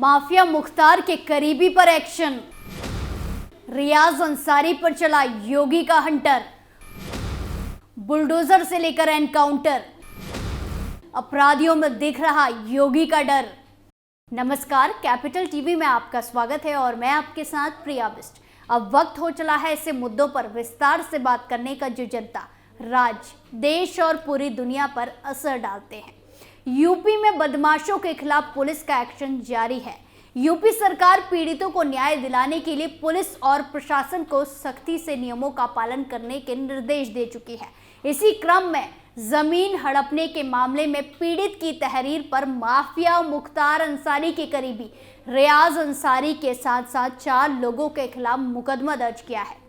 Mafia Mukhtar के करीबी पर एक्शन। रियाज अंसारी पर चला योगी का हंटर। बुलडोजर से लेकर एनकाउंटर। अपराधियों में दिख रहा योगी का डर। नमस्कार, कैपिटल टीवी में आपका स्वागत है और मैं आपके साथ प्रिया बिस्ट। अब वक्त हो चला है ऐसे मुद्दों पर विस्तार से बात करने का जो जनता, राज्य, देश और पूरी दुनिया पर असर डालते हैं। यूपी में बदमाशों के खिलाफ पुलिस का एक्शन जारी है। यूपी सरकार पीड़ितों को न्याय दिलाने के लिए पुलिस और प्रशासन को सख्ती से नियमों का पालन करने के निर्देश दे चुकी है। इसी क्रम में जमीन हड़पने के मामले में पीड़ित की तहरीर पर माफिया मुख्तार अंसारी के करीबी रियाज अंसारी के साथ साथ 4 लोगों के खिलाफ मुकदमा दर्ज किया है।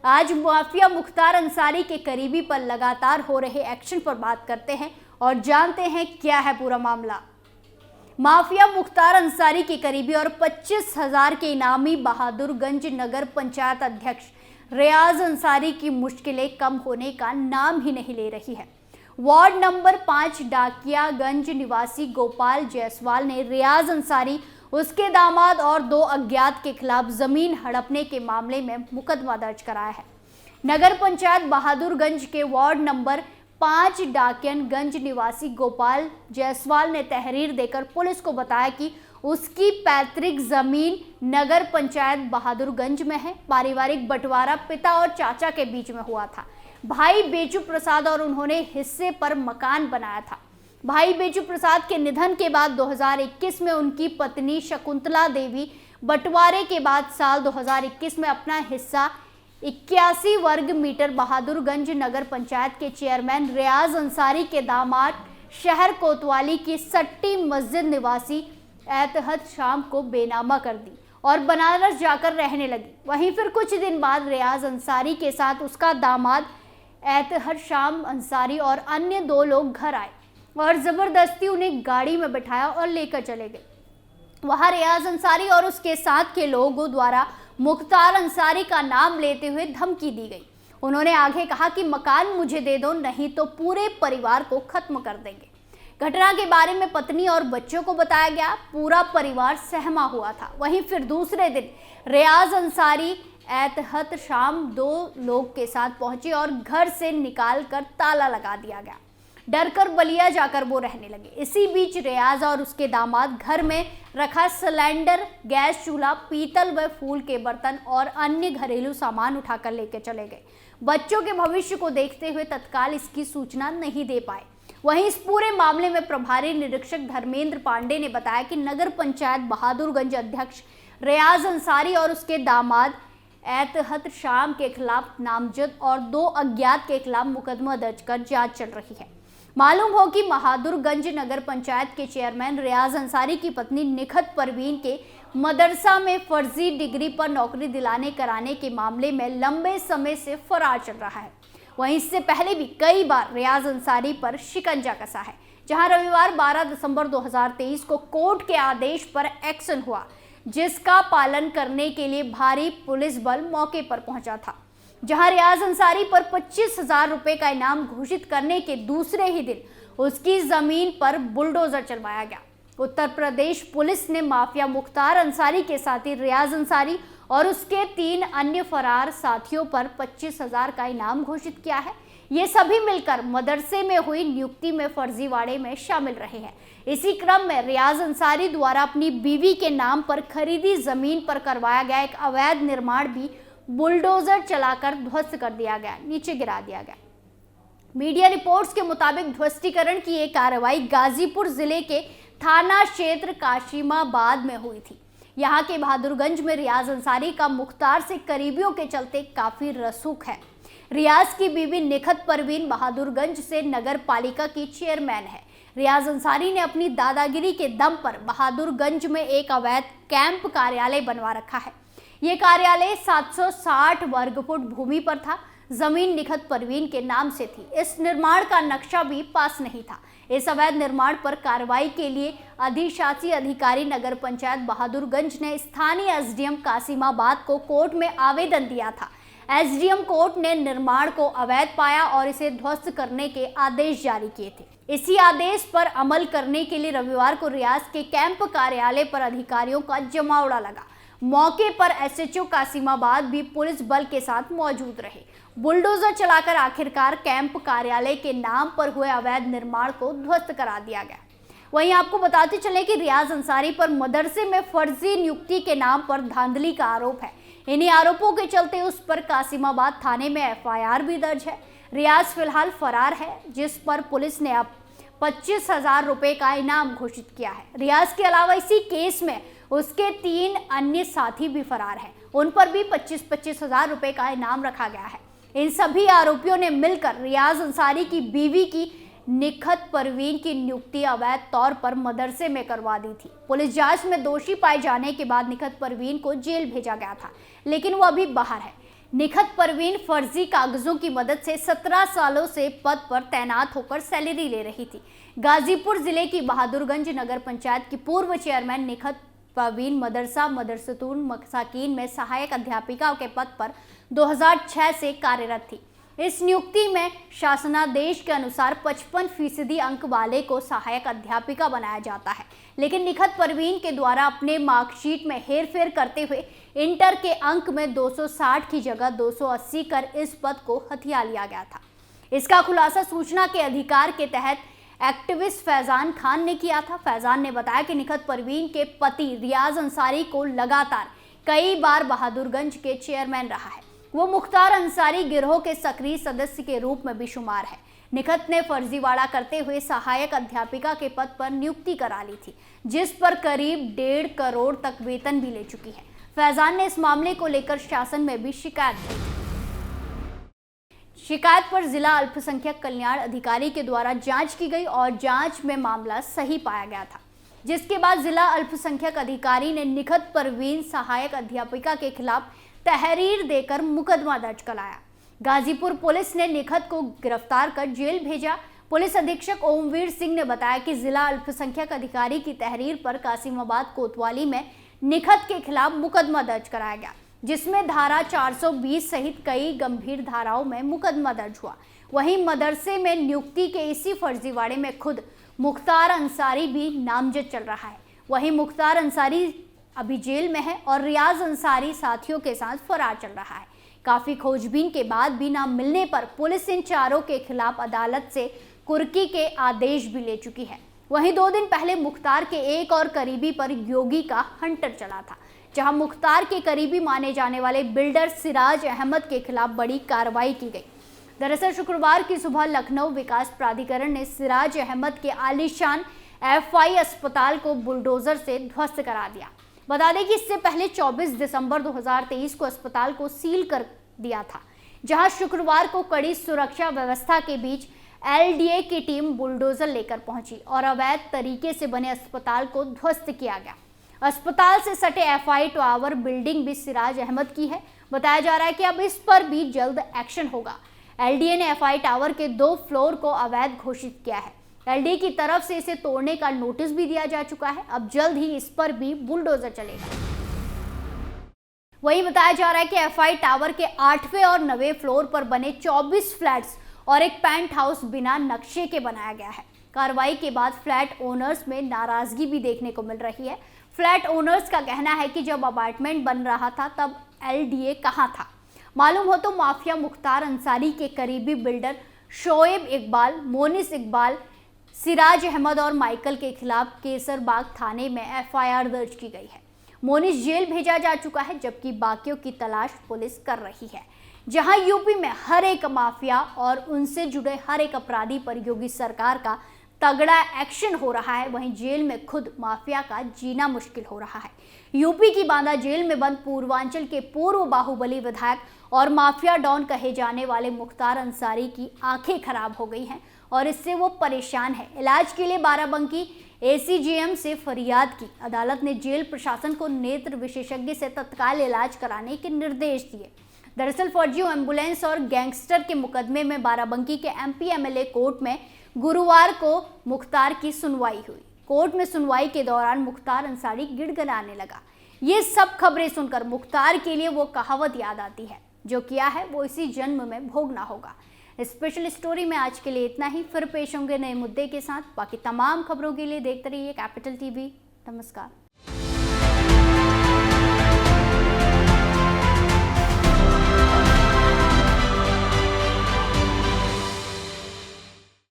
आज माफिया मुख्तार अंसारी के करीबी पर लगातार हो रहे एक्शन पर बात करते हैं और जानते हैं क्या है पूरा मामला। माफिया मुख्तार अंसारी के करीबी और 25,000 के इनामी बहादुरगंज नगर पंचायत अध्यक्ष रियाज अंसारी की मुश्किलें कम होने का नाम ही नहीं ले रही है। वार्ड नंबर 5 डाकियागंज निवासी गोपाल जायसवाल ने रियाज अंसारी, उसके दामाद और 2 अज्ञात के खिलाफ जमीन हड़पने के मामले में मुकदमा दर्ज कराया है। नगर पंचायत बहादुरगंज के वार्ड नंबर 5 डाकियागंज निवासी गोपाल जायसवाल ने तहरीर देकर पुलिस को बताया कि उसकी पैतृक जमीन नगर पंचायत बहादुरगंज में है। पारिवारिक बंटवारा पिता और चाचा के बीच में हुआ था। भाई बेचू प्रसाद और उन्होंने हिस्से पर मकान बनाया था। भाई बेचू प्रसाद के निधन के बाद 2021 में उनकी पत्नी शकुंतला देवी बंटवारे के बाद साल 2021 में अपना हिस्सा 81 वर्ग मीटर बहादुरगंज नगर पंचायत के चेयरमैन रियाज अंसारी के दामाद शहर कोतवाली की सट्टी मस्जिद निवासी एतहत शाम को बेनामा कर दी और बनारस जाकर रहने लगी। वहीं फिर कुछ दिन बाद रियाज अंसारी के साथ उसका दामाद एतहत शाम अंसारी और अन्य 2 लोग घर आए और जबरदस्ती उन्हें गाड़ी में बिठाया और लेकर चले गए। वहां रियाज अंसारी और उसके साथ के लोगों द्वारा मुख्तार अंसारी का नाम लेते हुए धमकी दी गई। उन्होंने आगे कहा कि मकान मुझे दे दो, नहीं तो पूरे परिवार को खत्म कर देंगे। घटना के बारे में पत्नी और बच्चों को बताया गया। पूरा परिवार सहमा हुआ था। वहीं फिर दूसरे दिन रियाज अंसारी एतहत शाम 2 लोग के साथ पहुंचे और घर से निकाल कर ताला लगा दिया गया। डर कर बलिया जाकर वो रहने लगे। इसी बीच रियाज और उसके दामाद घर में रखा सिलेंडर, गैस चूल्हा, पीतल व फूल के बर्तन और अन्य घरेलू सामान उठाकर लेकर चले गए। बच्चों के भविष्य को देखते हुए तत्काल इसकी सूचना नहीं दे पाए। वहीं इस पूरे मामले में प्रभारी निरीक्षक धर्मेंद्र पांडे ने बताया कि नगर पंचायत बहादुरगंज अध्यक्ष रियाज अंसारी और उसके दामाद एतहत शाम के खिलाफ नामजद और 2 अज्ञात के खिलाफ मुकदमा दर्ज कर जांच चल रही है। मालूम हो कि बहादुरगंज नगर पंचायत के चेयरमैन रियाज अंसारी की पत्नी निखत परवीन के मदरसा में फर्जी डिग्री पर नौकरी दिलाने कराने के मामले में लंबे समय से फरार चल रहा है। वहीं इससे पहले भी कई बार रियाज अंसारी पर शिकंजा कसा है, जहां रविवार 12 दिसंबर 2023 को कोर्ट के आदेश पर एक्शन हुआ, जिसका पालन करने के लिए भारी पुलिस बल मौके पर पहुंचा था। जहां रियाज अंसारी पर 25,000 रुपए का इनाम घोषित करने के दूसरे ही दिन उसकी जमीन पर बुलडोजर चलवाया गया। उत्तर प्रदेश पुलिस ने माफिया मुख्तार अंसारी के साथी रियाज अंसारी और उसके 3 अन्य फरार साथियों पर 25,000 का इनाम घोषित किया है। ये सभी मिलकर मदरसे में हुई नियुक्ति में फर्जीवाड़े में शामिल रहे हैं। इसी क्रम में रियाज अंसारी द्वारा अपनी बीवी के नाम पर खरीदी जमीन पर करवाया गया एक अवैध निर्माण भी बुलडोजर चलाकर ध्वस्त कर दिया गया, नीचे गिरा दिया गया। मीडिया रिपोर्ट्स के मुताबिक ध्वस्तीकरण की ये कार्रवाई गाजीपुर जिले के थाना क्षेत्र काशिमाबाद में हुई थी। यहाँ के बहादुरगंज में रियाज अंसारी का मुख्तार से करीबियों के चलते काफी रसूख है। रियाज की बीवी निखत परवीन बहादुरगंज से नगर पालिका की चेयरमैन है। रियाज अंसारी ने अपनी दादागिरी के दम पर बहादुरगंज में एक अवैध कैंप कार्यालय बनवा रखा है। ये कार्यालय 760 वर्ग फुट भूमि पर था। जमीन निखत परवीन के नाम से थी। इस निर्माण का नक्शा भी पास नहीं था। इस अवैध निर्माण पर कार्रवाई के लिए अधिशासी अधिकारी नगर पंचायत बहादुरगंज ने स्थानीय एसडीएम कासिमाबाद को कोर्ट में आवेदन दिया था। एसडीएम कोर्ट ने निर्माण को अवैध पाया और इसे ध्वस्त करने के आदेश जारी किए थे। इसी आदेश पर अमल करने के लिए रविवार को रियाज के कैंप कार्यालय पर अधिकारियों का जमावड़ा लगा। मौके पर एसएचओ कासिमाबाद भी पुलिस बल के साथ मौजूद रहे। बुलडोजर चलाकर आखिरकार कैंप कार्यालय के नाम पर हुए अवैध निर्माण को ध्वस्त करा दिया गया। वहीं आपको बताते चले कि रियाज अंसारी पर मदरसे में फर्जी नियुक्ति के नाम पर धांधली का आरोप है। इन्हीं आरोपों के चलते उस पर कासिमाबाद थाने में एफआईआर भी दर्ज है। रियाज फिलहाल फरार है, जिस पर पुलिस ने अब 25,000 रुपए का इनाम घोषित किया है। रियाज के अलावा इसी केस में उसके 3 अन्य साथी भी फरार हैं। उन पर भी 25,000 रुपए का इनाम रखा गया है। इन सभी आरोपियों ने मिलकर रियाज अंसारी की बीवी की निखत परवीन की नियुक्ति अवैध तौर पर मदरसे में करवा दी थी। पुलिस जांच में दोषी पाए जाने के बाद निखत परवीन को जेल भेजा गया था, लेकिन वो अभी बाहर है। निखत परवीन फर्जी कागजों की मदद से 17 सालों से पद पर तैनात होकर सैलरी ले रही थी। गाजीपुर जिले की बहादुरगंज नगर पंचायत की पूर्व चेयरमैन निखत परवीन मदरसा मदरसतुन मसाकीन में सहायक अध्यापिका के पद पर 2006 से कार्यरत थी। इस नियुक्ति में शासनादेश के अनुसार 55% अंक वाले को सहायक अध्यापिका बनाया जाता है, लेकिन निखत परवीन के द्वारा अपने मार्कशीट में हेरफेर करते हुए इंटर के अंक में 260 की जगह 280 कर इस पद को हथिया लिया गया था। इसका खुलासा सूचना के अधिकार के तहत एक्टिविस्ट फैजान खान ने किया था। फैजान ने बताया कि निखत परवीन के पति रियाज अंसारी को लगातार कई बार बहादुरगंज के चेयरमैन रहा है। वो मुख्तार अंसारी गिरोह के सक्रिय सदस्य के रूप में भी शुमार है। निखत ने फर्जीवाड़ा करते हुए सहायक अध्यापिका के पद पर नियुक्ति करा ली थी, जिस पर करीब 1.5 करोड़ तक वेतन भी ले चुकी है। फैजान ने इस मामले को लेकर शासन में भी शिकायत की। शिकायत पर जिला अल्पसंख्यक कल्याण अधिकारी के द्वारा जांच की गई और जांच में मामला सही पाया गया था, जिसके बाद जिला अल्पसंख्यक अधिकारी ने निखत परवीन सहायक अध्यापिका के खिलाफ तहरीर देकर मुकदमा दर्ज कराया। गाजीपुर पुलिस ने निखत को गिरफ्तार कर जेल भेजा। पुलिस अधीक्षक ओमवीर सिंह ने बताया कि जिला अल्पसंख्यक अधिकारी की तहरीर पर कासिमाबाद कोतवाली में निखत के खिलाफ मुकदमा दर्ज कराया गया, जिसमें धारा 420 सहित कई गंभीर धाराओं में मुकदमा दर्ज हुआ। वहीं मदरसे में नियुक्ति के इसी फर्जीवाड़े में खुद मुख्तार अंसारी भी नामजद चल रहा है। वहीं मुख्तार अंसारी अभी जेल में है और रियाज अंसारी साथियों के साथ फरार चल रहा है। काफी खोजबीन के बाद भी न मिलने पर पुलिस इन चारों के खिलाफ अदालत से कुर्की के आदेश भी ले चुकी है। वहीं 2 दिन पहले मुख्तार के एक और करीबी पर योगी का हंटर चला था, जहां मुख्तार के करीबी माने जाने वाले बिल्डर सिराज अहमद के खिलाफ बड़ी कार्रवाई की गई। दरअसल शुक्रवार की सुबह लखनऊ विकास प्राधिकरण ने सिराज अहमद के आलीशान एफआई अस्पताल को बुलडोजर से ध्वस्त करा दिया। बता दें कि इससे पहले 24 दिसंबर 2023 को अस्पताल को सील कर दिया था, जहां शुक्रवार को कड़ी सुरक्षा व्यवस्था के बीच एलडीए की टीम बुलडोजर लेकर पहुंची और अवैध तरीके से बने अस्पताल को ध्वस्त किया गया। अस्पताल से सटे एफआई टावर बिल्डिंग भी सिराज अहमद की है। बताया जा रहा है कि अब इस पर भी जल्द एक्शन होगा। एलडीए ने एफआई टावर के 2 फ्लोर को अवैध घोषित किया है। एलडीए की तरफ से इसे तोड़ने का नोटिस भी दिया जा चुका है। अब जल्द ही इस पर भी बुलडोजर चलेगा। वहीं बताया जा रहा है कि एफआई टावर के 8वें और 9वें फ्लोर पर बने 24 फ्लैट्स और एक पेंट हाउस बिना नक्शे के बनाया गया है। कार्रवाई के बाद फ्लैट ओनर्स में नाराजगी भी देखने को मिल रही है। फ्लैट ओनर्स का कहना है कि जब अपार्टमेंट बन रहा था तब एलडीए कहां था। मालूम हो तो माफिया मुख्तार अंसारी के करीबी बिल्डर शोएब इकबाल, मोनिस इकबाल, सिराज अहमद और माइकल के खिलाफ केसरबाग थाने में एफआईआर दर्ज की गई है। मोनिस जेल भेजा जा चुका है, जबकि बाकियों की तलाश पुलिस कर रही है। जहां यूपी में हर एक माफिया और उनसे जुड़े हर एक अपराधी पर योगी सरकार का तगड़ा एक्शन हो रहा है, वहीं जेल में खुद माफिया का जीना मुश्किल हो रहा है। यूपी की बांदा जेल में बंद पूर्वांचल के पूर्व बाहुबली विधायक और माफिया डॉन कहे जाने वाले मुख्तार अंसारी की आंखें खराब हो गई हैं और इससे वो परेशान है। इलाज के लिए बाराबंकी एसीजीएम से फरियाद की। अदालत ने जेल प्रशासन को नेत्र विशेषज्ञ से तत्काल इलाज कराने के निर्देश दिए। दरअसल फर्जी एम्बुलेंस और गैंगस्टर के मुकदमे में बाराबंकी के एमपी एमएलए कोर्ट में गुरुवार को मुख्तार की सुनवाई हुई। कोर्ट में सुनवाई के दौरान मुख्तार अंसारी गिड़गिड़ाने लगा। ये सब खबरें सुनकर मुख्तार के लिए वो कहावत याद आती है, जो किया है वो इसी जन्म में भोगना होगा। स्पेशल स्टोरी में आज के लिए इतना ही। फिर पेश होंगे नए मुद्दे के साथ। बाकी तमाम खबरों के लिए देखते रहिए कैपिटल टीवी। नमस्कार।